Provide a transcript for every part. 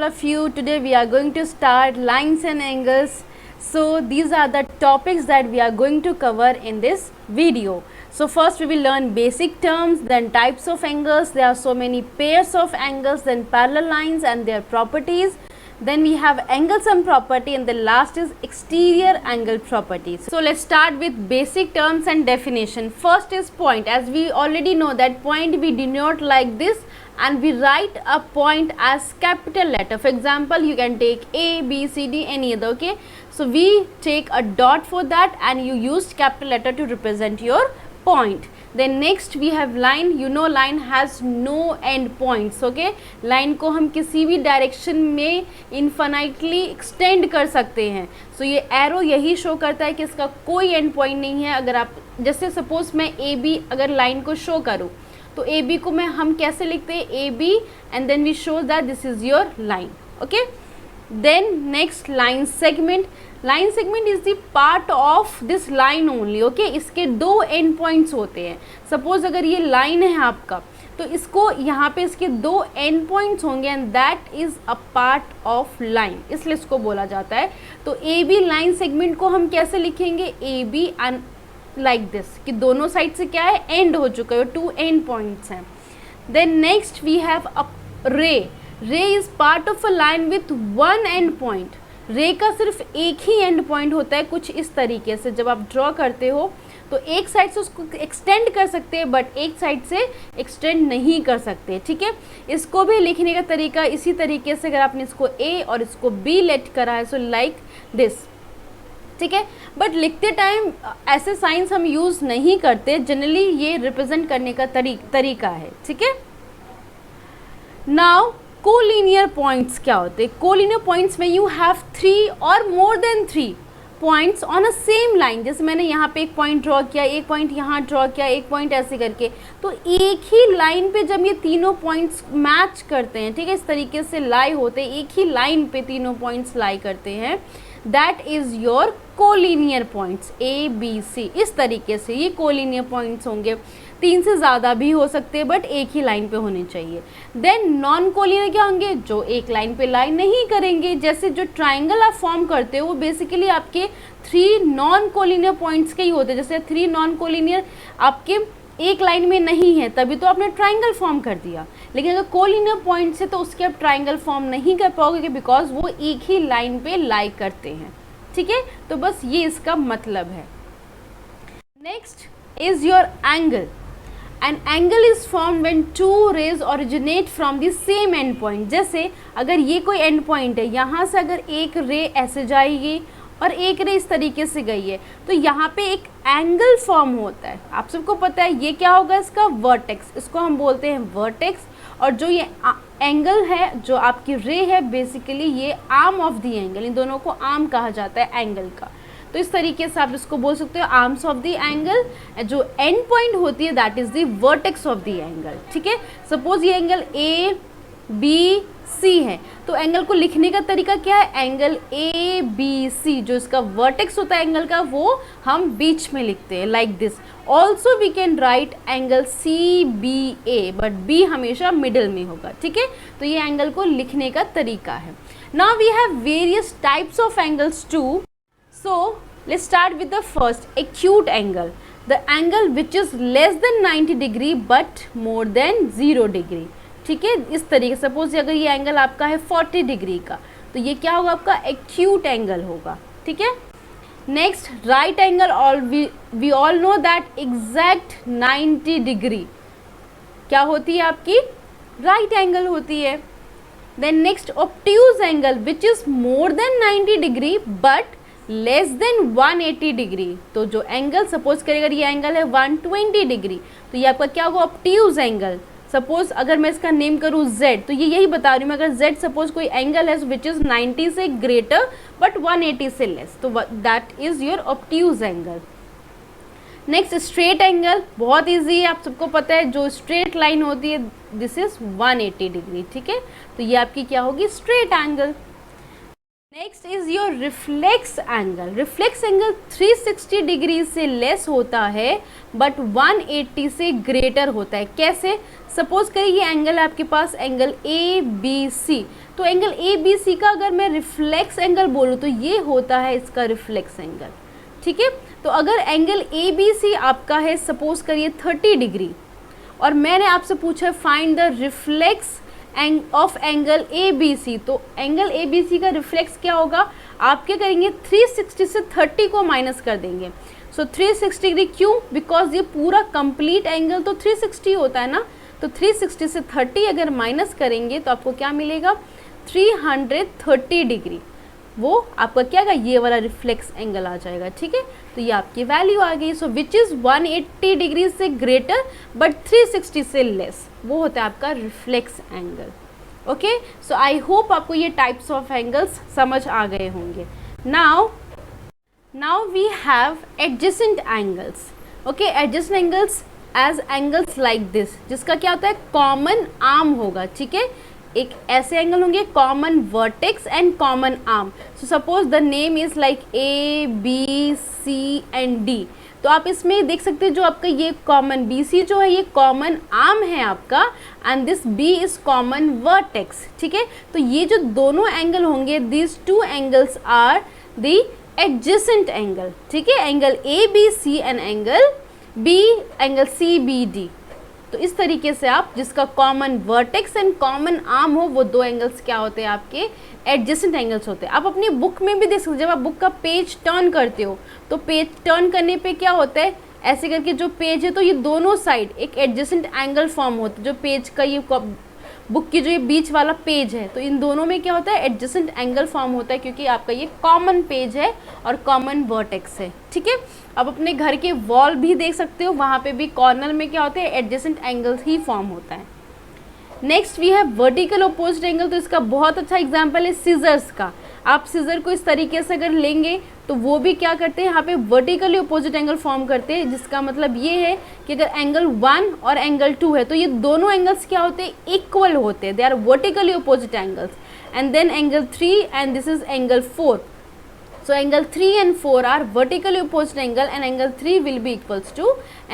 of you. Today we are going to start lines and angles. So these are the topics that we are going to cover in this video. So first we will learn basic terms, then types of angles. There are so many pairs of angles, then parallel lines and their properties. Then we have angle sum property, and the last is exterior angle properties. So let's start with basic terms and definition. First is point. As we already know that point we denote like this, and we write a point as capital letter. For example, you can take A, B, C, D, any other, okay. So we take a dot for that, and you used capital letter to represent your point. Then next we have line. You know line has no end points, okay. line को हम किसी भी direction में infinitely extend कर सकते हैं. सो ये arrow यही शो करता है कि इसका कोई एंड पॉइंट नहीं है. अगर आप जैसे सपोज मैं ए बी अगर लाइन को शो करूँ तो ए बी को मैं हम कैसे लिखते हैं, A B and then we show that this is your line, okay. Then next line segment. Line segment is the part of this line only, okay. इसके दो end points होते हैं. Suppose अगर ये line है आपका तो इसको यहाँ पे इसके दो end points होंगे and that is a part of line, इसलिए इसको बोला जाता है. तो ए बी लाइन सेगमेंट को हम कैसे लिखेंगे, A B and like this कि दोनों साइड से क्या है, एंड हो चुका है, टू एंड पॉइंट्स हैं. Then next we have a ray. Ray is part of a line with one end point. Ray का सिर्फ एक ही एंड पॉइंट होता है. कुछ इस तरीके से जब आप ड्रॉ करते हो तो एक साइड से उसको एक्सटेंड कर सकते हैं बट एक साइड से एक्सटेंड नहीं कर सकते, ठीक है. इसको भी लिखने का तरीका इसी तरीके से, अगर आपने इसको ए और इसको बी लेट करा है सो लाइक दिस, ठीक है. बट लिखते टाइम ऐसे साइंस हम यूज़ नहीं करते. जनरली ये रिप्रेजेंट करने का तरीका है, ठीक है. नाउ कोलिनियर पॉइंट्स क्या होते हैं. कोलिनियर पॉइंट्स में यू हैव थ्री और more than three points on a same line. जैसे मैंने यहाँ पे एक पॉइंट ड्रॉ किया, एक पॉइंट यहाँ ड्रॉ किया, एक पॉइंट ऐसे करके, तो एक ही लाइन पे जब ये तीनों पॉइंट्स मैच करते हैं, ठीक है, इस तरीके से लाई होते हैं, एक ही लाइन पे तीनों पॉइंट्स लाई करते हैं, that is your collinear points. A B C इस तरीके से ये कोलिनियर पॉइंट्स होंगे. तीन से ज़्यादा भी हो सकते हैं बट एक ही लाइन पे होने चाहिए. देन नॉन कोलिनियर क्या होंगे, जो एक लाइन पे लाइन नहीं करेंगे. जैसे जो ट्राइंगल आप फॉर्म करते हो वो बेसिकली आपके थ्री नॉन कोलिनियर पॉइंट्स के ही होते हैं. जैसे थ्री नॉन कोलिनियर आपके एक लाइन में नहीं है तभी तो आपने ट्राइंगल फॉर्म कर दिया. लेकिन अगर कोलिनियर पॉइंट्स है तो उसके आप ट्राइंगल फॉर्म नहीं कर पाओगे बिकॉज वो एक ही लाइन पे लाई करते हैं, ठीक है. तो बस ये इसका मतलब है. Next is your angle. An angle is formed when two rays originate from the same end point. जैसे अगर ये कोई end point है, यहाँ से अगर एक रे ऐसे जाएगी और एक रे इस तरीके से गई है तो यहाँ पे एक एंगल फॉर्म होता है. आप सबको पता है ये क्या होगा, इसका वर्टेक्स. इसको हम बोलते हैं वर्टेक्स. और जो ये एंगल है, जो आपकी रे है, बेसिकली ये आर्म ऑफ द एंगल. इन दोनों को आर्म कहा जाता है एंगल का. तो इस तरीके से आप इसको बोल सकते हो आर्म्स ऑफ द एंगल. जो एंड पॉइंट होती है that is the vertex of the angle, ठीक है. सपोज ये एंगल ए बी सी है तो एंगल को लिखने का तरीका क्या है, एंगल ए बी सी, जो इसका वर्टेक्स होता है एंगल का वो हम बीच में लिखते हैं like this. Also we can write angle C B A but B हमेशा मिडल में होगा, ठीक है. तो ये एंगल को लिखने का तरीका है. Now we have various types of angles too. So let's start with the first, acute angle. The angle which is less than 90 degree but more than 0 degree. ठीक है, इस तरीके से. सपोज अगर ये एंगल आपका है 40 डिग्री का तो ये क्या होगा, आपका एक्यूट एंगल होगा, ठीक है. Next right angle. All we all know that exact 90 degree क्या होती है, आपकी राइट एंगल होती है. Then next obtuse angle which is more than 90 degree but less than 180 degree. तो जो एंगल सपोज करें अगर ये एंगल है 120 डिग्री तो ये आपका क्या होगा, ऑब्ट्यूज एंगल. सपोज अगर मैं इसका नेम करूँ Z तो ये यही बता रही हूँ मैं, अगर Z सपोज कोई एंगल है विच इज़ 90 से ग्रेटर बट 180 से लेस तो that is your obtuse angle. Next straight angle. बहुत ईजी है, आप सबको पता है जो स्ट्रेट लाइन होती है दिस इज़ 180 डिग्री, ठीक है. तो ये आपकी क्या होगी, straight angle. Next is your reflex angle. Reflex angle 360 degree से लेस होता है बट 180 से ग्रेटर होता है। कैसे? सपोज करिए ये एंगल है आपके पास, एंगल ए बी सी। तो एंगल ए बी सी का अगर मैं रिफ्लेक्स एंगल बोलूँ तो ये होता है इसका रिफ्लेक्स एंगल। ठीक है, तो अगर एंगल ए बी सी आपका है सपोज करिए 30 डिग्री और मैंने आपसे पूछा find the reflex of angle A B C, तो एंगल ए बी सी का रिफ्लेक्स क्या होगा? आप क्या करेंगे 360 से 30 को माइनस कर देंगे। सो 360 डिग्री, क्यों? बिकॉज ये पूरा कंप्लीट एंगल तो 360 होता है ना, तो 360 से 30 अगर माइनस करेंगे तो आपको क्या मिलेगा? 330 डिग्री। वो आपका क्या होगा? ये वाला रिफ्लेक्स एंगल आ जाएगा। ठीक है, तो ये आपकी वैल्यू आ गई। सो विच इज़ 180 डिग्री से ग्रेटर बट 360 से लेस, वो होता है आपका reflex angle. Okay, so I hope आपको ये टाइप्स ऑफ एंगल्स समझ आ गए होंगे। Now we have adjacent angles. Okay, adjacent angles as angles like this, जिसका क्या होता है? कॉमन आर्म होगा। ठीक है, एक ऐसे एंगल होंगे common vertex and common arm. So suppose the name is like A B C and D. तो आप इसमें देख सकते हैं जो आपका ये कॉमन बी सी जो है ये कॉमन आर्म है आपका, and this B is common vertex. ठीक है, तो ये जो दोनों एंगल होंगे these two angles are the adjacent angle. ठीक है, angle A B C and angle C B D. तो इस तरीके से आप जिसका common vertex and common arm हो वो दो एंगल्स क्या होते हैं? आपके एडजेसेंट एंगल्स होते हैं। आप अपनी बुक में भी देख सकते हो, जब आप बुक का पेज टर्न करते हो तो पेज टर्न करने पे क्या होता है? ऐसे करके जो पेज है तो ये दोनों साइड एक एडजेसेंट एंगल फॉर्म होता है। जो पेज का ये बुक की जो ये बीच वाला पेज है तो इन दोनों में क्या होता है? एडजेसेंट एंगल फॉर्म होता है, क्योंकि आपका ये कॉमन पेज है और कॉमन वर्टेक्स है। ठीक है, अब अपने घर के वॉल भी देख सकते हो, वहाँ पे भी कॉर्नर में क्या होते हैं? एडजेसेंट एंगल्स ही फॉर्म होता है। Next we have vertical opposite angle. तो इसका बहुत अच्छा एग्जांपल है सीजर्स का। आप सीजर को इस तरीके से अगर लेंगे तो वो भी क्या करते हैं? यहाँ पे वर्टिकली अपोजिट एंगल फॉर्म करते हैं, जिसका मतलब ये है कि अगर एंगल 1 और एंगल 2 है तो ये दोनों एंगल्स क्या होते हैं? इक्वल होते हैं, they are vertically opposite angles. And then angle 3 and this is angle 4। So angle 3 and 4 are vertically opposite angle and angle 3 will be equals to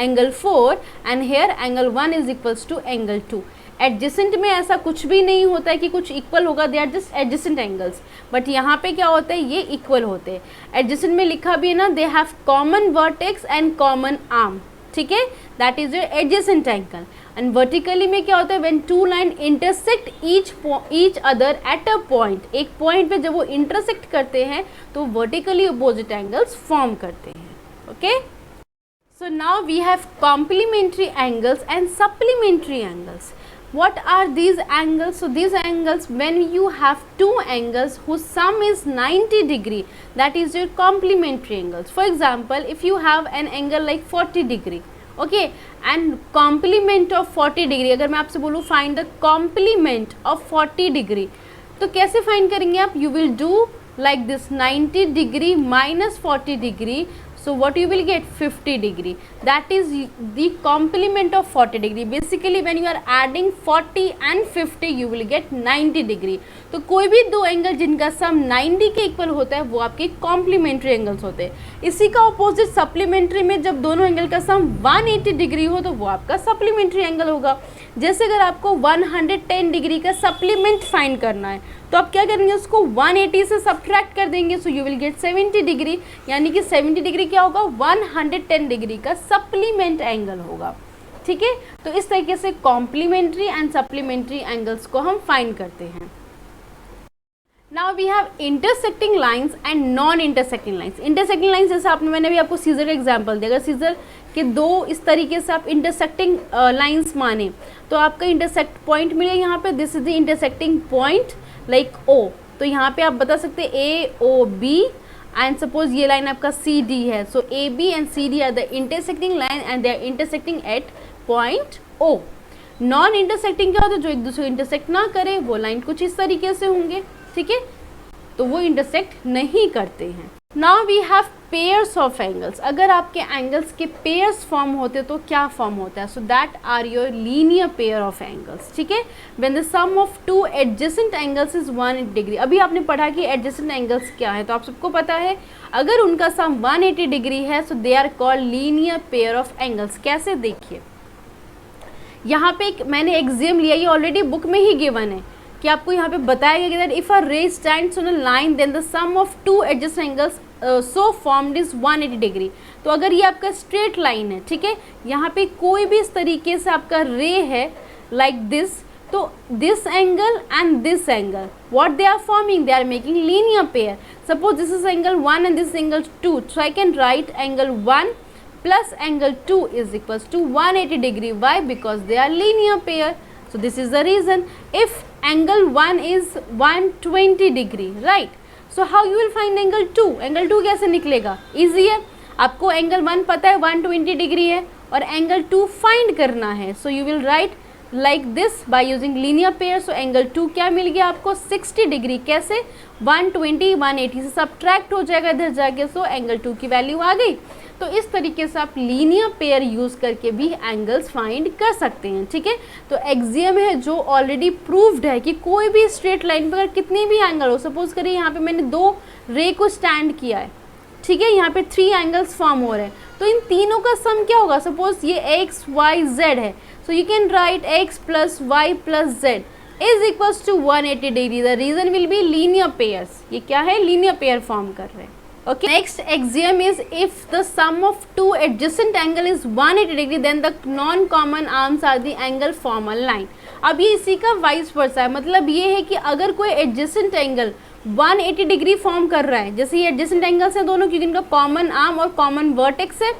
angle 4 and here angle 1 is equals to angle 2. Adjacent में ऐसा कुछ भी नहीं होता है कि कुछ equal होगा, they are just adjacent angles, but यहाँ पे क्या होता है? ये इक्वल होते हैं। एडजेसेंट में लिखा भी है ना, they have common vertex and common arm. ठीक है, that is your adjacent angle. And vertically में क्या होता है? When two line intersect each other at a point, एक पॉइंट पे जब वो इंटरसेक्ट करते हैं तो वर्टिकली अपोजिट एंगल्स फॉर्म करते हैं। Okay, so now we have complementary angles and supplementary angles. What are these angles? So these angles, when you have two angles whose sum is 90 degree, that is your complementary angles. For example, if you have an angle like 40 degree, okay, and complement of 40 degree, अगर मैं आपसे बोलूँ find the complement of 40 degree, तो कैसे find करेंगे आप? You will do like this, 90 degree minus 40 degree. So what you will get? 50 degree. That is the complement of 40 degree. Basically when you are adding 40 and 50 you will get 90 degree. तो कोई भी दो angle जिनका सम 90 के equal होता है वो आपके कॉम्प्लीमेंट्री एंगल्स होते हैं. इसी का ऑपोजिट सप्लीमेंट्री में जब दोनों एंगल का सम 180 डिग्री हो तो वो आपका सप्लीमेंट्री एंगल होगा. जैसे अगर आपको 110 डिग्री का सप्लीमेंट फाइंड करना है तो आप क्या करेंगे? उसको 180 से सब्ट्रैक्ट कर देंगे. So you will gate 70 degree, यानी कि 70 डिग्री क्या होगा? 110 डिग्री का सप्लीमेंट एंगल होगा. ठीक है, तो इस तरीके से कॉम्प्लीमेंट्री एंड सप्लीमेंट्री एंगल्स को हम फाइंड करते हैं. Now we have intersecting lines and non intersecting lines. Intersecting lines जैसे मैंने भी आपको सीजर का एग्जांपल दिया. अगर सीजर के दो इस तरीके से आप इंटरसेक्टिंग लाइंस माने तो आपका इंटरसेक्ट पॉइंट मिले यहाँ पे. This is the intersecting point like O. तो यहाँ पे आप बता सकते हैं AOB एंड सपोज ये लाइन आपका CD है. So AB and CD are the intersecting line and they are intersecting at point O. Non intersecting क्या होता है? जो एक दूसरे को इंटरसेक्ट ना करे. वो लाइन कुछ इस तरीके से होंगे. ठीक है, तो वो इंटरसेक्ट नहीं करते हैं. Now we have pairs of angles. अगर आपके एंगल्स के पेयर्स फॉर्म होते तो क्या फॉर्म होता है? So that are your linear pair of angles, ठीक है। When the sum of two adjacent angles is 180 degree. अभी आपने पढ़ा कि एडजेसेंट एंगल्स क्या है, तो आप सबको पता है अगर उनका सम 180 डिग्री है so they are called linear pair of angles. कैसे? देखिए यहाँ पे एक मैंने एक्सियम लिया, ये ऑलरेडी बुक में ही गिवन है कि आपको यहाँ पे बताया गया that if a ray stands on a line then the sum of two adjacent angles so formed is 180 degree. तो अगर ये आपका स्ट्रेट लाइन है, ठीक है, यहाँ पे कोई भी इस तरीके से आपका रे है लाइक दिस, तो this angle and this angle what they are forming, they are making linear pair. Suppose this is angle 1 and this angle 2, so I can write angle 1 plus angle 2 is equals to 180 degree. Why? Because they are linear pair. So this is the reason. If angle 1 is 120 degree, right? So how you will find angle 2? Angle 2 कैसे निकलेगा? Easy है, आपको angle 1 पता है 120 degree है और angle 2 find करना है. So you will write like this by using linear pair. So angle 2 क्या मिल गया आपको? 60 डिग्री. कैसे? 120 180 से सब्ट्रैक्ट हो जाएगा इधर जाके, सो एंगल 2 की वैल्यू आ गई. तो इस तरीके से आप लीनियर पेयर यूज़ करके भी एंगल्स फाइंड कर सकते हैं, ठीक है. तो एक्सियम है जो ऑलरेडी प्रूव्ड है कि कोई भी स्ट्रेट लाइन पर अगर कितने भी एंगल हो, सपोज करिए यहाँ पे मैंने दो रे को स्टैंड किया है, ठीक है, यहाँ पे 3 एंगल्स फॉर्म हो रहे हैं, तो इन तीनों का सम क्या होगा? सपोज ये एक्स वाई जेड है, so you can write X plus Y plus Z is equals to 180 degree. The reason will be linear pairs. ये क्या है? लीनियर पेयर फॉर्म कर रहे हैं. Okay. Next axiom is if the sum of two adjacent angle is 180 degree, then the non-common arms are the angle form a line. अब ये इसी का वाइस वर्सा है, मतलब ये है कि अगर कोई adjacent angle 180 डिग्री फॉर्म कर रहा है, जैसे ये adjacent angles हैं दोनों क्योंकि इनका कॉमन आर्म और कॉमन वर्टेक्स है,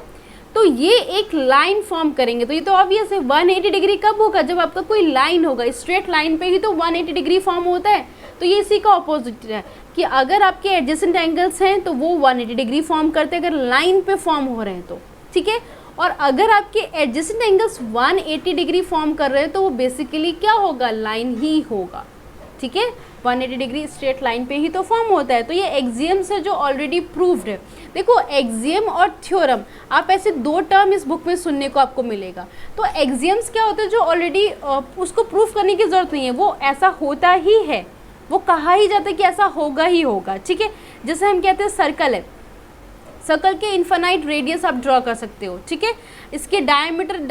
तो ये एक लाइन फॉर्म करेंगे. तो ये तो ऑब्वियस है 180 डिग्री कब होगा? जब आपका कोई लाइन होगा, स्ट्रेट लाइन पे ही तो 180 डिग्री फॉर्म होता है. तो ये इसी का ऑपोजिट है कि अगर आपके एडजेसेंट एंगल्स हैं तो वो 180 डिग्री फॉर्म करते हैं अगर लाइन पे फॉर्म हो रहे हैं तो, ठीक है. और अगर आपके एडजेसेंट एंगल्स 180 डिग्री फॉर्म कर रहे हैं तो वो बेसिकली क्या होगा? लाइन ही होगा, ठीक है. 180 डिग्री स्ट्रेट लाइन पे ही तो फॉर्म होता है. तो ये एक्सियम्स है जो ऑलरेडी प्रूव्ड है. देखो एक्सियम और थ्योरम, आप ऐसे दो टर्म इस बुक में सुनने को आपको मिलेगा. तो एक्सियम्स क्या होता है? जो ऑलरेडी उसको प्रूव करने की जरूरत नहीं है, वो ऐसा होता ही है, वो कहा ही जाता है कि ऐसा होगा ही होगा, ठीक है. जैसे हम कहते हैं सर्कल है, सर्कल के इन्फिनाइट रेडियस आप ड्रॉ कर सकते हो, ठीक है. इसके डायमीटर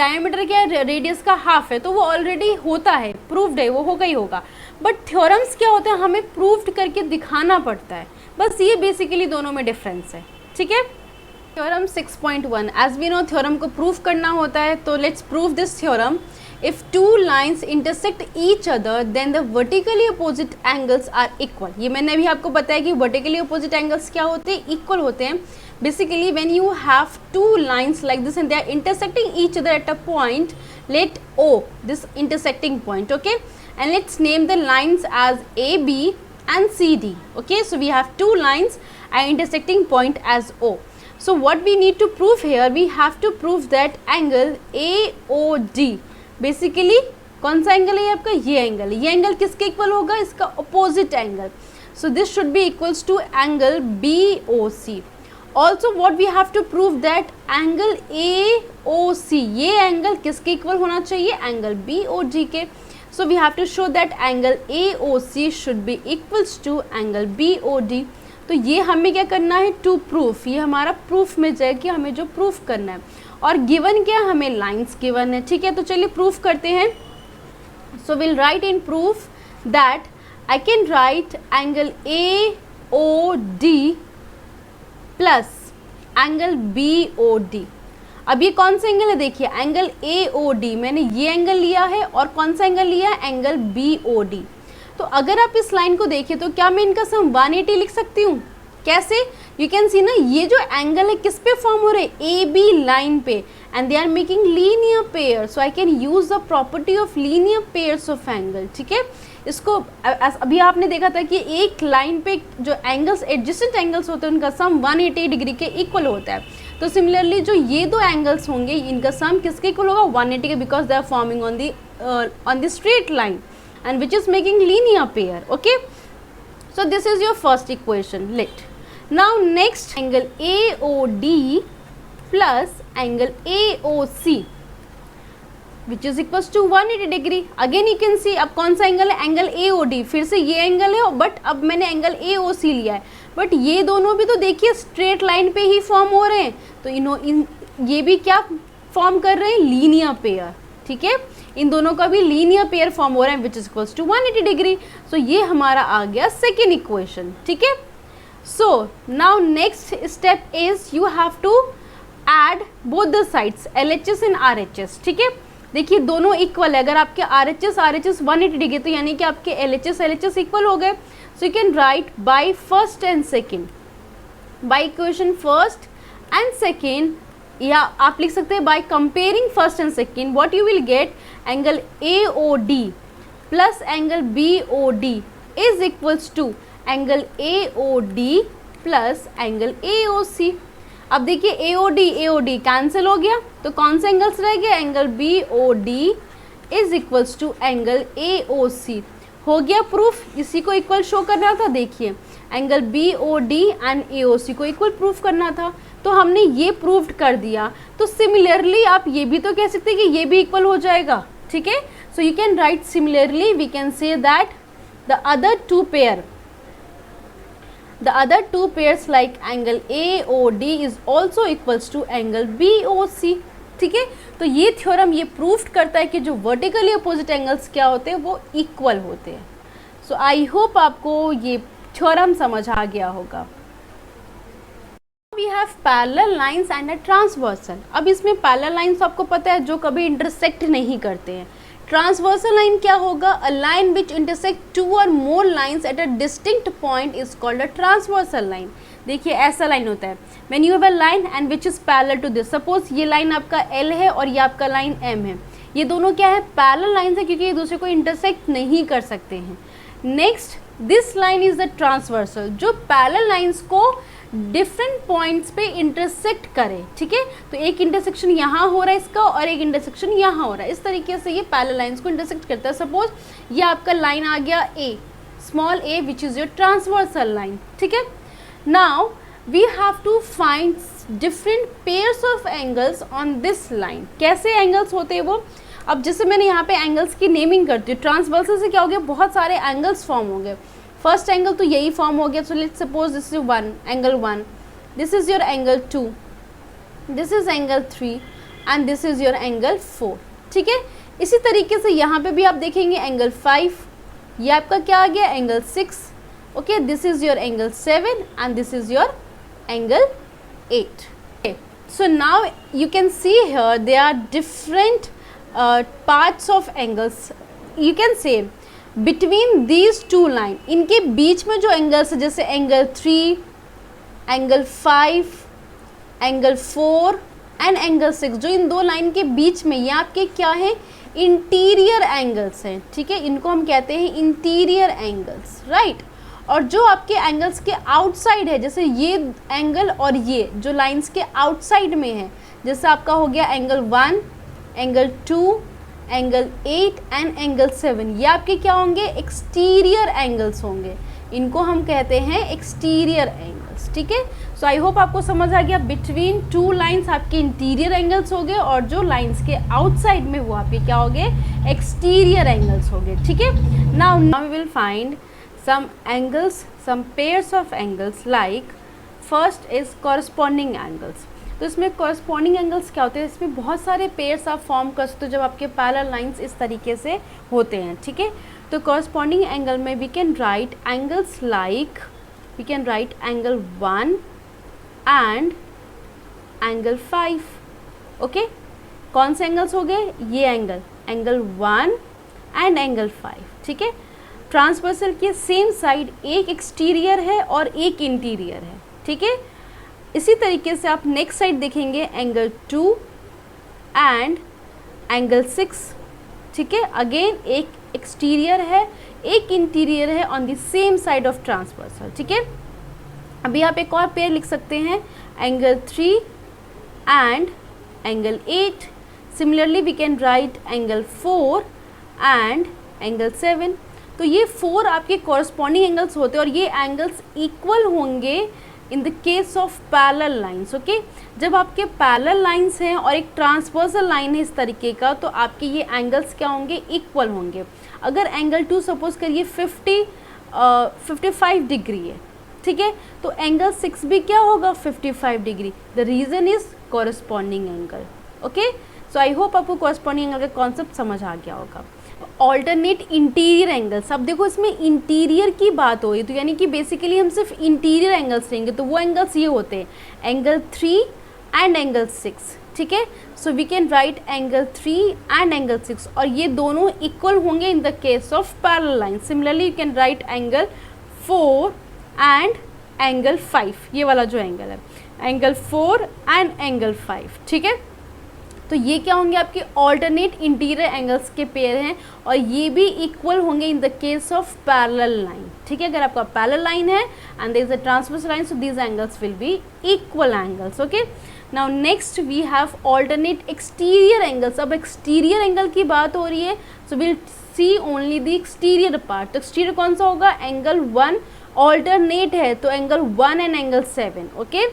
क्या है? रेडियस का हाफ है, तो वो ऑलरेडी होता है, प्रूव्ड है, वो होगा ही होगा. बट थ्योरम्स क्या होते हैं? हमें प्रूव्ड करके दिखाना पड़ता है. बस ये बेसिकली दोनों में डिफरेंस है, ठीक है. Theorem 6.1, as we know theorem को प्रूव करना होता है, तो let's prove this theorem. If two lines intersect each other, then the vertically opposite angles are equal. ये मैंने अभी आपको बताया कि vertically opposite angles क्या होते हैं? Equal होते हैं. Basically, when you have two lines like this and they are intersecting each other at a point, let O, this intersecting point, okay? And let's name the lines as AB and CD, okay? So we have two lines and intersecting point as O. So what we need to prove here? We have to prove that angle AOD. Basically कौन सा angle है आपका? ये angle है. ये angle किसके equal होगा? इसका opposite angle. So this should be equals to angle BOC. Also what we have to prove that angle AOC, ये एंगल किसके इक्वल होना चाहिए? एंगल BOD के. So we have to show that angle AOC should be equals to angle BOD. तो ये हमें क्या करना है? To proof. ये हमारा प्रूफ में जाए कि हमें जो प्रूफ करना है. और गिवन क्या? हमें लाइंस गिवन है, ठीक है. तो चलिए प्रूफ करते हैं. So will write in proof that I can write angle AOD plus angle BOD. अब ये कौन सा एंगल है? देखिए एंगल AOD, मैंने ये एंगल लिया है और कौन सा एंगल लिया है? Angle BOD. तो अगर आप इस लाइन को देखिए तो क्या मैं इनका सम 180 लिख सकती हूँ? कैसे? यू कैन सी ना, ये जो एंगल है किस पे फॉर्म हो रहे हैं? AB लाइन पे, and they are making linear pair. So I can use the property of linear pairs of angle, ठीक है. इसको अभी आपने देखा था कि एक लाइन पे जो एंगल्स एडजेसेंट एंगल्स होते हैं उनका सम 180 डिग्री के इक्वल होता है. तो सिमिलरली जो ये दो एंगल्स होंगे इनका सम किसके इक्वल होगा? 180 के, because they are forming on the straight line and which is making linear pair, okay. So this is your first equation. Now next angle AOD plus angle AOC which is equal to 180 degree. Again you can see अब कौन सा angle है, angle AOD. फिर से ये angle है but अब मैंने एंगल AOC लिया है. बट ये दोनों भी तो देखिए स्ट्रेट लाइन पे ही फॉर्म हो रहे हैं, तो ये भी क्या फॉर्म कर रहे हैं, लीनियर पेयर. ठीक है, इन दोनों का भी लीनियर पेयर फॉर्म हो रहा है which is equal to 180 degree. So ये हमारा आ गया सेकेंड इक्वेशन. ठीक है, so now next step is you have to add both the sides LHS and RHS. ठीक है, देखिए दोनों इक्वल है. अगर आपके RHS 180 डिग्री तो यानी कि आपके LHS इक्वल हो गए. So you can write by first and second, by equation first and second, या आप लिख सकते हैं by comparing first and second. What you will get, angle AOD plus angle BOD is equals to angle AOD plus angle AOC. अब देखिए AOD cancel हो गया, तो कौन से एंगल्स रह गए, angle BOD is equals to angle AOC. हो गया प्रूफ. इसी को इक्वल शो करना था. देखिए एंगल BOD एंड AOC को इक्वल प्रूफ करना था, तो हमने ये प्रूव्ड कर दिया. तो सिमिलरली आप ये भी तो कह सकते हैं कि ये भी इक्वल हो जाएगा. ठीक है, so you can write similarly, we can say that the other two pairs like angle AOD is also equals to angle BOC. ठीक है, तो ये थ्योरम ये प्रूफ करता है कि जो वर्टिकली अपोजिट एंगल्स क्या होते हैं वो इक्वल होते हैं. सो आई होप आपको ये थ्योरम समझ आ गया होगा. We have parallel lines and a transversal. अब इसमें parallel lines आपको पता है जो कभी इंटरसेक्ट नहीं करते हैं. ट्रांसवर्सल लाइन क्या होगा, a line which intersect two or more lines at a distinct point is called a transversal line. देखिए ऐसा लाइन होता है when you have a line and which is parallel to this. Suppose ये line आपका L है और ये आपका लाइन M है. ये दोनों क्या है, पैरेलल लाइन्स है क्योंकि ये दूसरे को इंटरसेक्ट नहीं कर सकते हैं. Next this line is the transversal, जो पैरेलल लाइन्स को डिफरेंट पॉइंट्स पे इंटरसेक्ट करे. ठीक है, तो एक इंटरसेक्शन यहाँ हो रहा है इसका और एक इंटरसेक्शन यहाँ हो रहा है. इस तरीके से ये पैरेलल लाइन्स को इंटरसेक्ट करता है. सपोज ये आपका लाइन आ गया A, small a which is your transversal line. ठीक है, now we have to find different pairs of angles on this line. कैसे एंगल्स होते हैं वो, अब जैसे मैंने यहाँ पे एंगल्स की नेमिंग करती हूँ. ट्रांसवर्सल से क्या हो गया, बहुत सारे एंगल्स फॉर्म हो गए. फर्स्ट एंगल तो यही फॉर्म हो गया. So let's suppose this is 1, angle 1, this is your angle 2, this is angle 3 and this is your angle 4. ठीक है, इसी तरीके से यहाँ पे भी आप देखेंगे एंगल 5, ये आपका क्या आ गया, angle 6. Okay, this is your angle 7 and this is your angle 8. So now you can see here they are different parts of angles. You can say between these two line, इनके बीच में जो angles है जैसे angle 3, angle 5, angle 4 and angle 6, जो इन दो line के बीच में ये आपके क्या है, इंटीरियर एंगल्स हैं. ठीक है, इनको हम कहते हैं इंटीरियर एंगल्स, राइट. और जो आपके एंगल्स के आउटसाइड है, जैसे ये एंगल और ये जो लाइंस के आउटसाइड में है, जैसे आपका हो गया angle 1, angle 2, angle 8 and angle 7, ये आपके क्या होंगे, एक्सटीरियर एंगल्स होंगे. इनको हम कहते हैं एक्सटीरियर एंगल्स. ठीक है, सो आई होप आपको समझ आ गया. बिटवीन टू लाइंस आपके इंटीरियर एंगल्स हो गए और जो लाइंस के आउटसाइड में वो आपके क्या हो गए, एक्सटीरियर एंगल्स हो गए. ठीक है, now we will find some angles, some pairs of angles. Like first is corresponding angles. तो इसमें कॉरस्पॉन्डिंग एंगल्स क्या होते हैं, इसमें बहुत सारे पेयर्स आप फॉर्म कर सकते हो जब आपके पैरेलल लाइंस इस तरीके से होते हैं. ठीक है, तो कॉरस्पॉन्डिंग एंगल में we can write angles like, we can write angle 1 and angle 5. Okay, कौन से एंगल्स हो गए, ये एंगल 1 एंड एंगल 5. ठीक है, ट्रांसवर्सल के सेम साइड एक एक्सटीरियर है और एक इंटीरियर है. ठीक है, इसी तरीके से आप नेक्स्ट साइड देखेंगे एंगल 2 एंड एंगल 6. ठीक है, अगेन एक एक्सटीरियर है एक इंटीरियर है on the same side of transversal. ठीक है, अभी आप एक और पेयर लिख सकते हैं angle 3 and angle 8. Similarly we can write angle 4 and angle 7. तो ये 4 आपके कॉरस्पॉन्डिंग एंगल्स होते हैं और ये एंगल्स इक्वल होंगे in the case of parallel lines, okay. जब आपके पैरेलल लाइंस हैं और एक ट्रांसवर्सल लाइन है इस तरीके का, तो आपके ये एंगल्स क्या होंगे, इक्वल होंगे। अगर एंगल 2 सपोज करिए 55 डिग्री है, ठीक है, तो एंगल 6 भी क्या होगा, 55 degree. The reason is corresponding angle, okay. So I hope आपको कॉरस्पॉन्डिंग एंगल का कॉन्सेप्ट समझ आ गया होगा। ऑल्टरनेट इंटीरियर एंगल्स, अब देखो इसमें इंटीरियर की बात हो रही है, तो यानी कि बेसिकली हम सिर्फ इंटीरियर एंगल्स लेंगे, तो वो एंगल्स ये होते हैं एंगल 3 एंड एंगल 6, ठीक है। So we can write angle 3 and angle 6, और ये दोनों इक्वल होंगे in the case of parallel line. Similarly you can write angle 4 and angle 5, ये वाला जो एंगल है, एंगल 4 एंड एंगल 5, ठीक है। तो ये क्या होंगे, आपके ऑल्टरनेट इंटीरियर एंगल्स के पेयर हैं, और ये भी इक्वल होंगे in the case of parallel line, ठीक है। अगर आपका पैरेलल लाइन है and there is a transverse line, so these angles will be equal angles, okay. Now next we have alternate exterior angles. अब एक्सटीरियर एंगल की बात हो रही है, so will see only the exterior part. तो exterior कौन सा होगा, एंगल 1 ऑल्टरनेट है, तो angle 1 and angle 7, okay.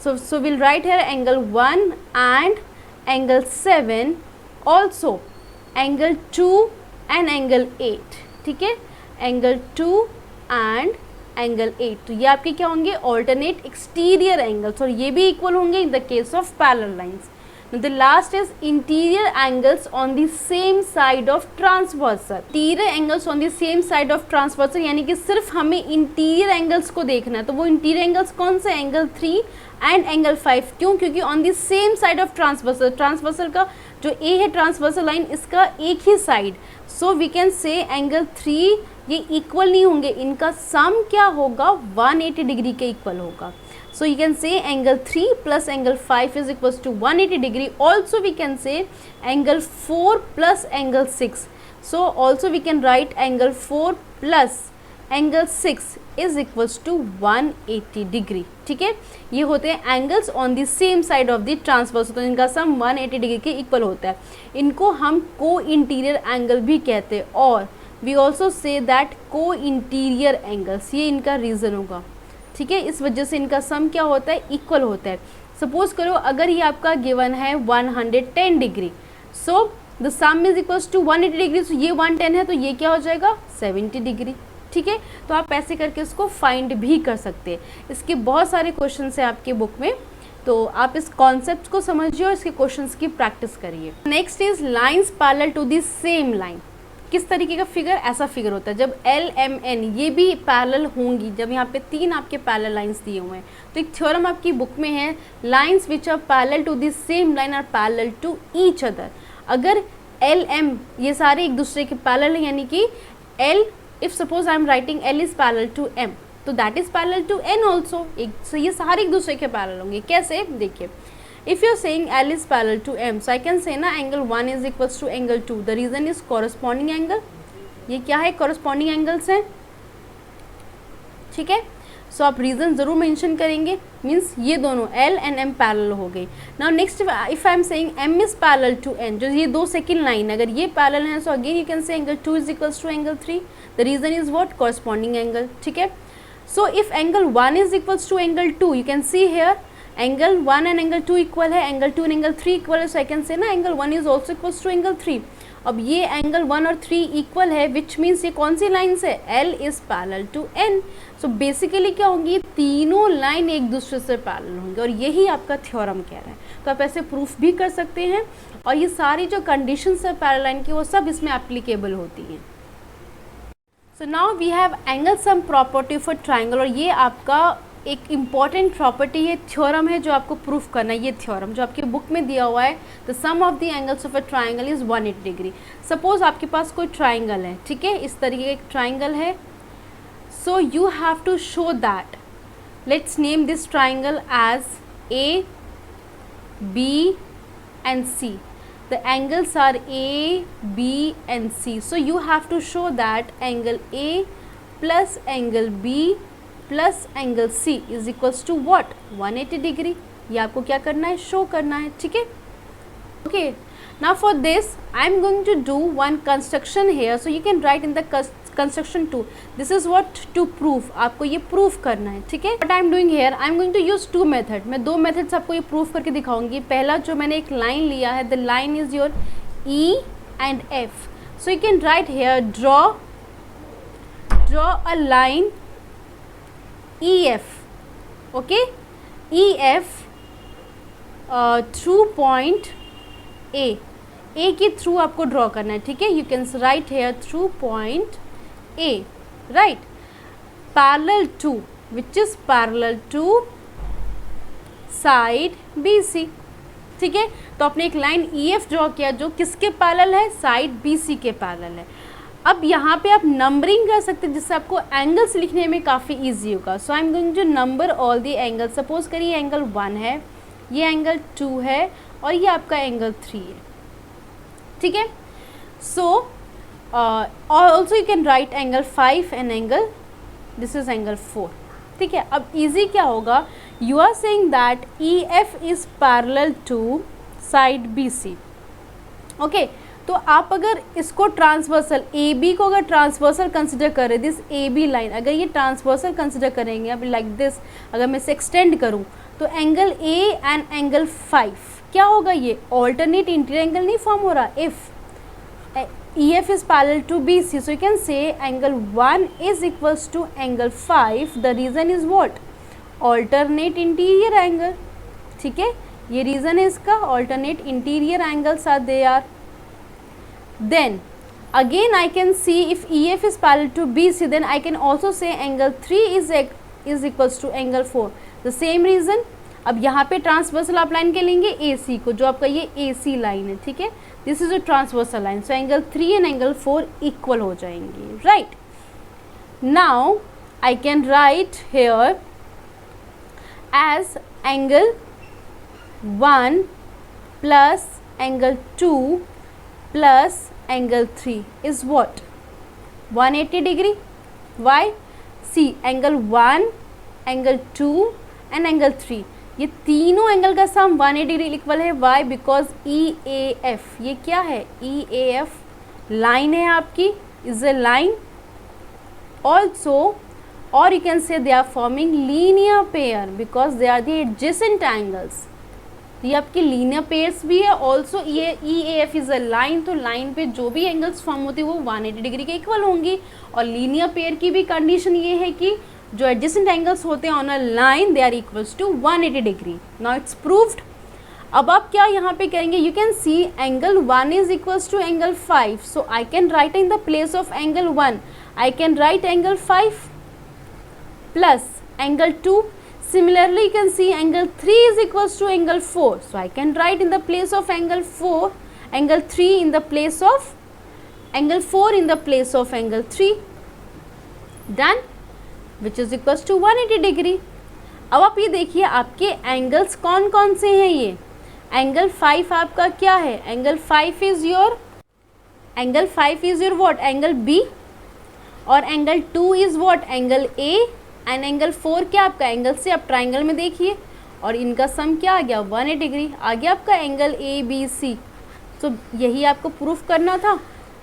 So will write here angle 1 and angle 7, also angle 2 and angle 8, ठीक है, angle 2 and angle 8। तो ये आपके क्या होंगे, alternate exterior angles, और ये भी equal होंगे in the case of parallel lines। Now the last is interior angles on the same side of transversal। interior angles on the same side of transversal यानी कि सिर्फ हमें interior angles को देखना है, तो वो interior angles कौन से, एंगल 3 एंड एंगल 5। क्यों, क्योंकि on the same side of transversal, transversal का जो ए है ट्रांसवर्सल लाइन, इसका एक ही side, so we can say angle 3 ये इक्वल नहीं होंगे, इनका सम क्या होगा, 180 डिग्री के इक्वल होगा। So you can say angle 3 plus angle 5 is equals to 180 degree. Also we can say angle 4 plus angle 6. So also we can write angle 4 plus angle 6 is equals to 180 degree. ठीक है, ये होते हैं angles on the same side of the transverse, तो इनका सम 180 degree के equal होता है। इनको हम को इंटीरियर एंगल भी कहते हैं, और वी ऑल्सो से दैट को इंटीरियर एंगल्स, ये इनका रीज़न होगा, ठीक है। इस वजह से इनका सम क्या होता है, इक्वल होता है। सपोज करो अगर ये आपका गिवन है 110 degree, so the sum is equals to 180 degree, so ये 110 है, तो ये क्या हो जाएगा 70 डिग्री, ठीक है। तो आप ऐसे करके इसको फाइंड भी कर सकते हैं। इसके बहुत सारे क्वेश्चन हैं आपके बुक में, तो आप इस कॉन्सेप्ट को समझिए और इसके क्वेश्चंस की प्रैक्टिस करिए। Next is lines parallel to the same line. किस तरीके का फिगर, ऐसा फिगर होता है जब एल एम एन ये भी पैरेलल होंगी, जब यहाँ पे 3 आपके पैरेलल लाइंस दिए हुए हैं, तो एक थ्योरम आपकी बुक में है, lines which are parallel to the same line are parallel to each other. अगर एल एम ये सारे एक दूसरे के पैरेलल हैं, यानी कि L, if suppose I am writing L is parallel to M, तो that is parallel to N also, एक ये सारे एक दूसरे के पैरेलल होंगे। कैसे, देखिए, if you're saying L is parallel to M, so I can say ना angle 1 is equals to angle 2, the reason is corresponding angle, ये क्या है, corresponding angles हैं, ठीक है। सो आप रीज़न ज़रूर मेंशन करेंगे, मीन्स ये दोनों L and M पैरेलल हो गई। Now next if I am saying M is parallel to N, जो ये दो सेकेंड लाइन अगर ये पैरेलल है, so again you can say angle 2 is equals to angle 3, the reason is what, corresponding angle, ठीक है। So if angle 1 is equals to angle 2, you can see here angle 1 and angle 2 equal है, angle 2 and angle 3 equal है, so I can say ना angle 1 is also equals to angle 3। अब ये angle 1 और 3 equal है, विच means ये कौन सी लाइन है, L is parallel to N। So basically क्या होंगी, तीनों लाइन एक दूसरे से पैरेलल होंगे, और यही आपका थ्योरम कह रहा है। तो आप ऐसे प्रूफ भी कर सकते हैं, और ये सारी जो कंडीशंस है पैरेलल लाइन की, वो सब इसमें एप्लीकेबल होती हैं। So now we have angle sum property for triangle, और ये आपका एक इम्पॉर्टेंट प्रॉपर्टी है, थ्योरम है जो आपको प्रूफ करना है। ये थ्योरम जो आपकी बुक में दिया हुआ है, the sum of the angles of a triangle is 180 degree. Suppose आपके पास कोई ट्राइंगल है, ठीक है, इस तरीके का एक ट्राइंगल है, so you have to show that, let's name this triangle as A B and C, the angles are A, B and C, so you have to show that angle A plus angle B plus angle C is equals to what, 180 degree। ये आपको क्या करना है, show करना है, ठीक है। Okay, now for this I am going to do one construction here, so you can write in the construction 2, this is what to proof, आपको ये प्रूफ करना है, ठीक है। What I am doing here, I am going to use 2 method, मैं 2 methods आपको ये proof करके दिखाऊंगी। पहला जो मैंने एक लाइन लिया है, the line is your E and F, so you can write here, draw a line EF, okay, EF through point A के थ्रू आपको ड्रॉ करना है, ठीक है। You can write here through point A, right, parallel to, which is parallel to side BC, ठीक है। तो आपने एक लाइन EF ड्रॉ किया जो किसके पैरेलल है, साइड BC के पैरेलल है। अब यहाँ पे आप नंबरिंग कर सकते हैं जिससे आपको एंगल्स लिखने में काफ़ी इजी होगा। So I am going to number all the angle. Suppose करिए एंगल 1 है, ये एंगल 2 है और ये आपका एंगल 3 है, ठीक है। So also you can write angle 5 and angle, this is angle 4, ठीक है। अब इजी क्या होगा, you are saying that EF is parallel to side BC, okay. तो आप अगर इसको ट्रांसवर्सल AB को अगर ट्रांसवर्सल कंसिडर करें, दिस AB लाइन अगर ये ट्रांसवर्सल कंसिडर करेंगे, अब लाइक दिस अगर मैं इसे एक्सटेंड करूं तो एंगल A एंड एंगल 5 क्या होगा, ये ऑल्टरनेट इंटीरियर एंगल नहीं फॉर्म हो रहा। If EF is parallel to BC, so you can say angle 1 is equals to angle 5. The reason is what, alternate interior angle, ठीक है। ये रीज़न है इसका, alternate interior angles are there. Then again I can see if EF is parallel to BC, then I can also say angle 3 is equals to angle 4. The same reason, अब यहाँ पे transversal आप line के लेंगे AC को, जो आपका ये AC लाइन है, ठीक है। This is a transversal line, so angle 3 and angle 4 equal हो जाएंगे, right. Now I can write here as angle 1 plus angle 2 plus angle 3 is what, 180 degree. Why, see angle 1, angle 2 and angle 3, ये तीनों angle का sum 180 degree equal है। Why, because EAF, ये क्या है, EAF line है आपकी, इज ए लाइन ऑल्सो, और you can say they are forming linear pair because they are the adjacent angles. ये आपकी लीनियर पेयर्स भी है, ऑल्सो ये EAF इज अ लाइन, तो लाइन पे जो भी एंगल्स फॉर्म होती है वो 180 डिग्री के इक्वल होंगी। और लीनियर पेयर की भी कंडीशन ये है कि जो एडजेसेंट एंगल्स होते हैं on a line, they are equals to 180 degree. Now it's proved. अब आप क्या यहाँ पे करेंगे, you can see angle 1 is equals to angle 5, so I can write in the place of angle 1 I can write angle 5 plus angle 2. Similarly, you can see angle 3 is equals to angle 4. So I can write in the place of angle 4, angle 3 in the place of angle 4 in the place of angle 3. Done, which is equals to 180 degree. अब आप ये देखिए आपके angles कौन कौन से हैं। ये एंगल 5 आपका क्या है, angle 5 is your what, angle B, और angle 2 is what, angle A, and angle 4 क्या आपका एंगल से, आप ट्राइंगल में देखिए, और इनका सम क्या आ गया, 180 डिग्री आ गया आपका एंगल ABC। तो यही आपको प्रूफ करना था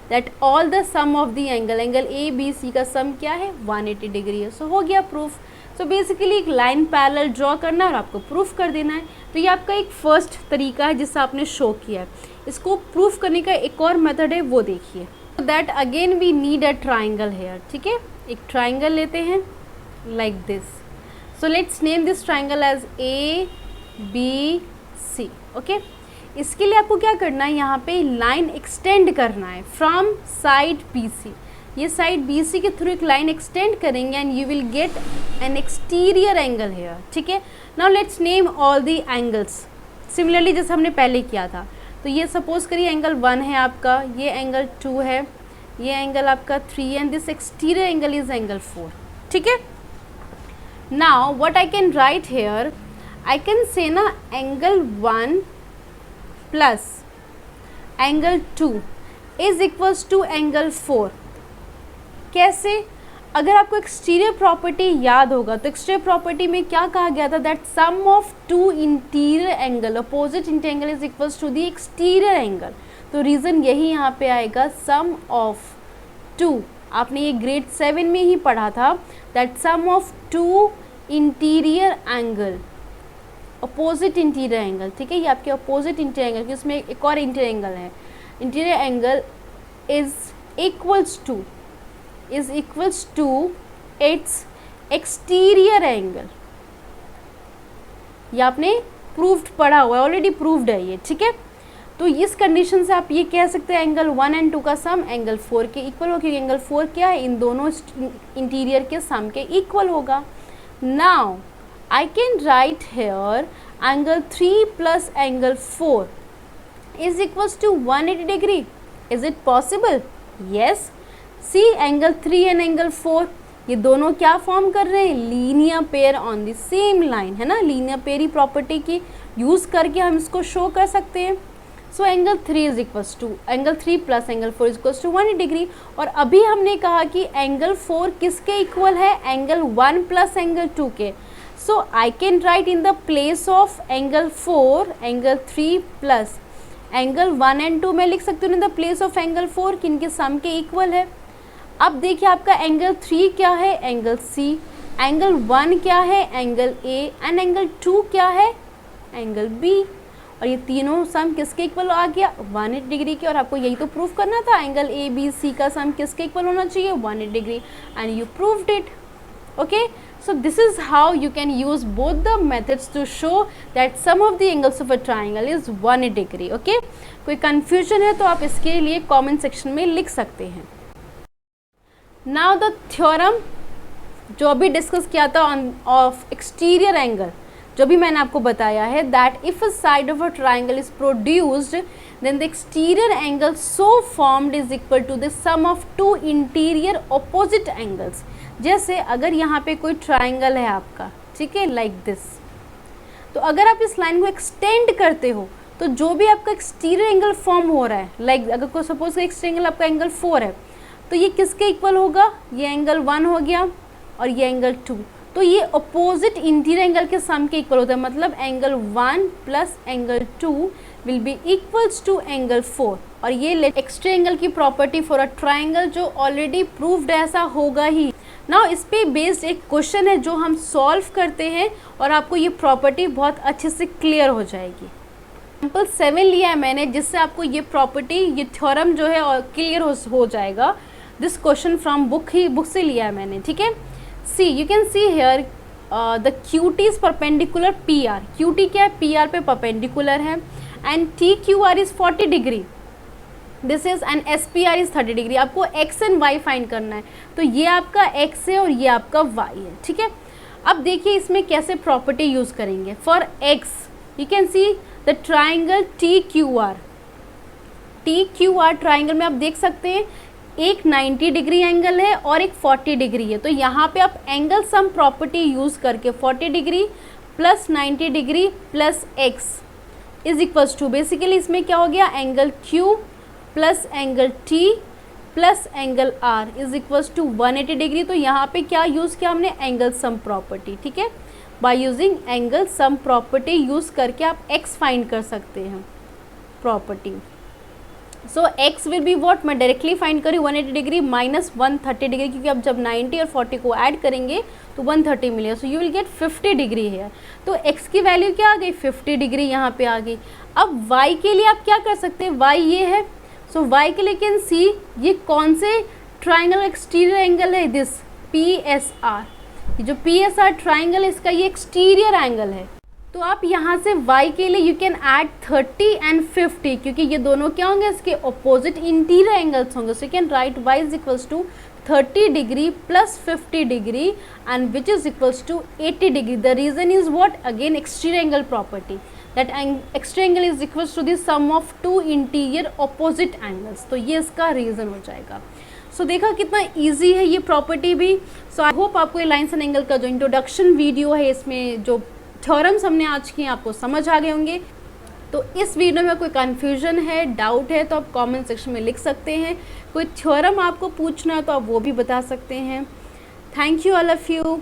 that all the sum of the angle ABC का सम क्या है, 180 डिग्री है। सो हो गया प्रूफ। सो बेसिकली एक लाइन पैरेलल ड्रॉ करना और आपको प्रूफ कर देना है। तो ये आपका एक फर्स्ट तरीका है जिससे आपने शो किया है। इसको प्रूफ करने का एक और मेथड है, वो देखिए। That again we need a triangle here, ठीक है। एक ट्राइंगल लेते हैं like this. So let's name this triangle as ABC, okay. इसके लिए आपको क्या करना है, यहाँ पे लाइन एक्सटेंड करना है फ्रॉम साइड BC। ये साइड BC के थ्रू एक लाइन एक्सटेंड करेंगे and you will get an exterior angle hair, ठीक है। Now let's name all the angles similarly जैसे हमने पहले किया था। तो ये सपोज करिए एंगल 1 है आपका, ये एंगल 2 है, ये एंगल आपका 3 and this exterior angle is angle 4, ठीक है। Now what I can write here, I can say ना angle 1 plus angle 2 is equals to angle 4. कैसे, अगर आपको एक्सटीरियर प्रॉपर्टी याद होगा तो एक्सटीरियर प्रॉपर्टी में क्या कहा गया था, that sum of two interior angle opposite interior angle is equals to the exterior angle. तो रीज़न यही यहाँ पे आएगा, सम ऑफ टू आपने ये ग्रेड 7 में ही पढ़ा था, that sum of two interior angle, opposite interior angle, ठीक है, ये आपके अपोजिट इंटीरियर एंगल, कि उसमें एक और इंटीरियर एंगल है, interior angle is equals to its exterior angle. ये आपने प्रूव्ड पढ़ा हुआ है, ऑलरेडी प्रूव्ड है ये, ठीक है। तो इस कंडीशन से आप ये कह सकते हैं एंगल 1 एंड 2 का सम एंगल 4 के इक्वल हो, क्योंकि एंगल 4 क्या है, इन दोनों इंटीरियर के सम के इक्वल होगा। Now I can write here angle 3 plus angle 4 is equals to 180 degree. Is it possible? Yes. See angle 3 and angle 4, ये दोनों क्या फॉर्म कर रहे हैं, linear pair on the same line, है ना, लीनियर पेयर ही प्रॉपर्टी की यूज़ करके हम इसको शो कर सकते हैं। So angle 3 is equals to angle 3 plus angle 4 is equals to 180 degree. और अभी हमने कहा कि एंगल 4 किसके इक्वल है, एंगल 1 प्लस एंगल 2 के। So I can write in the place of angle 4 angle 3 plus angle 1 and 2 मैं लिख सकती हूँ in the place of angle 4 कि इनके सम के इक्वल है। अब देखिए आपका एंगल 3 क्या है, एंगल C, एंगल 1 क्या है, एंगल A, एंड एंगल 2 क्या है, एंगल B। और ये तीनों सम किसके इक्वल आ गया, 180 डिग्री के। और आपको यही तो प्रूव करना था, एंगल ABC का सम किसके इक्वल होना चाहिए, 180 degree, and you proved it. Okay, so this is how you can use both the methods to show that sum of the angles of a triangle is 180 degree. Okay, कोई confusion है तो आप इसके लिए comment section में लिख सकते हैं। Now the theorem जो अभी डिस्कस किया था of exterior angle, जो भी मैंने आपको बताया है, that if a side of a triangle is produced then the exterior angle so formed is equal to the sum of two interior opposite angles। जैसे अगर यहाँ पे कोई ट्राइंगल है आपका, ठीक है, लाइक दिस, तो अगर आप इस लाइन को एक्सटेंड करते हो तो जो भी आपका एक्सटीरियर एंगल फॉर्म हो रहा है, लाइक अगर को सपोज एक्सटीरियर एंगल आपका एंगल 4 है, तो ये किसके इक्वल होगा, ये एंगल 1 हो गया और ये एंगल 2, तो ये अपोजिट इंटीरियर एंगल के सम के इक्वल होता है। मतलब angle 1 plus angle 2 will be equals to angle 4। और ये एक्सटीरियर एंगल की प्रॉपर्टी फॉर अ ट्राइंगल जो ऑलरेडी प्रूव्ड ऐसा होगा ही। नाउ इस पे बेस्ड एक क्वेश्चन है जो हम सॉल्व करते हैं और आपको ये प्रॉपर्टी बहुत अच्छे से क्लियर हो जाएगी। एग्जाम्पल 7 लिया है मैंने, जिससे आपको ये प्रॉपर्टी, ये थ्योरम जो है और क्लियर हो जाएगा। दिस क्वेश्चन फ्रॉम बुक से लिया है मैंने, ठीक है। See you can see here the QT is perpendicular PR। QT क्या है, PR पे परपेंडिकुलर है, and TQR is 40 degree, this is and SPR is 30 degree. आपको x एंड y फाइंड करना है, तो ये आपका x है और ये आपका y है, ठीक है। अब देखिए इसमें कैसे प्रॉपर्टी यूज करेंगे। For x you can see the triangle TQR triangle में आप देख सकते हैं एक 90 डिग्री एंगल है और एक 40 डिग्री है। तो यहाँ पे आप एंगल सम प्रॉपर्टी यूज करके 40 degree plus 90 degree plus x is equals to, basically इसमें क्या हो गया, angle Q plus angle T plus angle R is equals to 180 degree. तो यहाँ पे क्या यूज़ किया हमने, एंगल सम प्रॉपर्टी, ठीक है। By using angle sum property use करके आप x फाइंड कर सकते हैं property. So x will be what, मैं डायरेक्टली फाइंड करी 180 डिग्री माइनस 130 डिग्री, क्योंकि अब जब 90 और 40 को ऐड करेंगे तो 130 मिलेगा। So you will gate 50 degree है। तो x की वैल्यू क्या आ गई, 50 डिग्री यहाँ पे आ गई। अब y के लिए आप क्या कर सकते हैं, y ये है, सो y के लिए कैन सी ये कौन से ट्राइंगल एक्सटीरियर एंगल है, दिस PSR। ये जो PSR ट्राइंगल है इसका ये एक्सटीरियर एंगल है। तो आप यहाँ से y के लिए यू कैन ऐड 30 एंड 50, क्योंकि ये दोनों क्या होंगे, इसके अपोजिट इंटीरियर एंगल्स होंगे। So you can write y is equals to 30 degree plus 50 degree and which is equals to 80 degree. The reason is what, again exterior angle property, that exterior angle is equals to the sum of two interior opposite angles। तो ये इसका reason हो जाएगा। सो देखा कितना easy है ये property भी। सो आई होप आपको ये लाइन्स एंड एंगल का जो इंट्रोडक्शन वीडियो है, इसमें जो थ्योरम्स हमने आज किए आपको समझ आ गए होंगे। तो इस वीडियो में कोई कन्फ्यूजन है, डाउट है तो आप कमेंट सेक्शन में लिख सकते हैं। कोई थ्योरम आपको पूछना है तो आप वो भी बता सकते हैं। Thank you all of you.